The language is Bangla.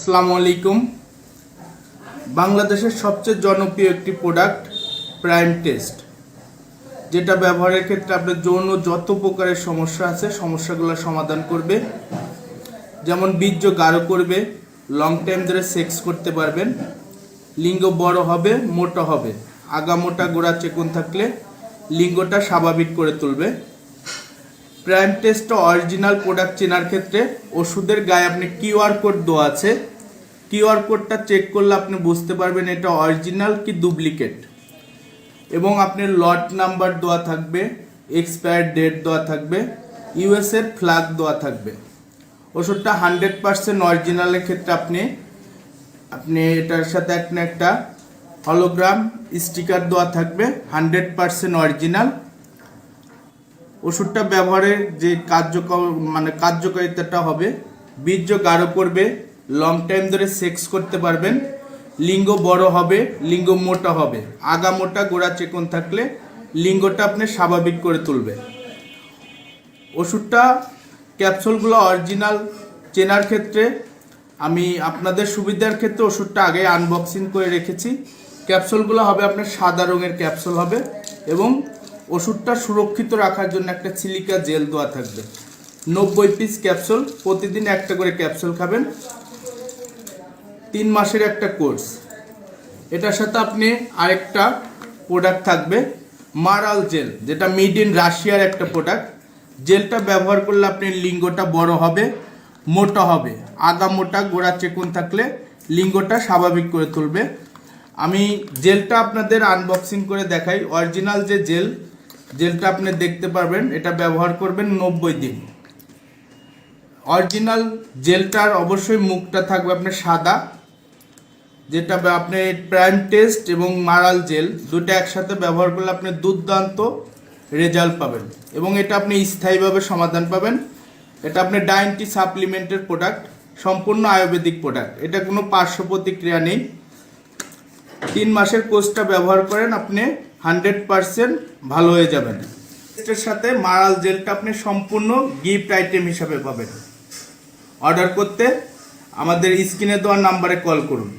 আসসালামু আলাইকুম। বাংলাদেশের সবচেয়ে জনপ্রিয় একটি প্রোডাক্ট প্রাইম টেস্ট, যেটা ব্যবহারের ক্ষেত্রে আপনার যৌন যত প্রকারের সমস্যা আছে সমস্যাগুলো সমাধান করবে। যেমন বীর্য গাঢ় করবে, লং টাইম ধরে সেক্স করতে পারবেন, লিঙ্গ বড় হবে, মোটা হবে, আগা মোটা গোড়া চিকন থাকলে লিঙ্গটা স্বাভাবিক করে তুলবে। প্রাইম টেস্টটা অরিজিনাল প্রোডাক্ট চেনার ক্ষেত্রে ওষুধের গায়ে আপনি কিউআর কোড দেওয়া আছে, কিউআর কোডটা চেক করলে আপনি বুঝতে পারবেন এটা অরিজিনাল কি ডুপ্লিকেট। এবং আপনার লট নাম্বার দেওয়া থাকবে, এক্সপায়ার ডেট দেওয়া থাকবে, ইউএসের ফ্ল্যাগ দেওয়া থাকবে। ওষুধটা 100% অরিজিনালের ক্ষেত্রে আপনি এটার সাথে একটা হলোগ্রাম স্টিকার দেওয়া থাকবে 100% অরিজিনাল। ওষুধটা ব্যবহারের যে কার্যকারিতাটা হবে, বীর্য গাঢ় করবে, লং টাইম ধরে সেক্স করতে পারবেন, লিঙ্গ বড় হবে, লিঙ্গ মোটা হবে, আগা মোটা গোড়া চিকন থাকলে লিঙ্গটা আপনি স্বাভাবিক করে তুলবে। ওষুধটা ক্যাপসুলগুলো অরিজিনাল চেনার ক্ষেত্রে আমি আপনাদের সুবিধার ক্ষেত্রে ওষুধটা আগে আনবক্সিং করে রেখেছি। ক্যাপসুলগুলো হবে আপনার সাদা রঙের ক্যাপসুল হবে এবং ওষুধটা সুরক্ষিত রাখার জন্য একটা সিলিকা জেল দেওয়া থাকবে। 90 পিস ক্যাপসুল, প্রতিদিন একটা করে ক্যাপসুল খাবেন। 3 মাসের একটা কোর্স। এটার সাথে আপনি আরেকটা প্রোডাক্ট থাকবে মারাল জেল, যেটা মেড ইন রাশিয়ার একটা প্রোডাক্ট। জেলটা ব্যবহার করলে আপনি লিঙ্গটা বড় হবে, মোটা হবে, আগা মোটা গোড়া চিকন থাকলে লিঙ্গটা স্বাভাবিক করে তুলবে। আমি জেলটা আপনাদের আনবক্সিং করে দেখাই। অরিজিনাল যে জেলটা আপনি দেখতে পারবেন, এটা ব্যবহার করবেন 90 দিন। অরিজিনাল জেলটার অবশ্যই মুখটা থাকবে আপনার সাদা, যেটা আপনি প্রাইম টেস্ট এবং মারাল জেল দুটো একসাথে ব্যবহার করলে আপনি দুর্দান্ত রেজাল্ট পাবেন এবং এটা আপনি স্থায়ীভাবে সমাধান পাবেন। এটা আপনি ডাইনটি সাপ্লিমেন্টের প্রোডাক্ট, সম্পূর্ণ আয়ুর্বেদিক প্রোডাক্ট। এটা কোনো পার্শ্ব প্রতিক্রিয়া নেই। 3 মাসের কোর্সটা ব্যবহার করেন, আপনি 100% ভালো হয়ে যাবেন। এর সাথে মারাল জেলটা আপনি সম্পূর্ণ গিফট আইটেম হিসাবে পাবেন। অর্ডার করতে আমাদের স্ক্রিনে দেওয়া নাম্বারে কল করুন।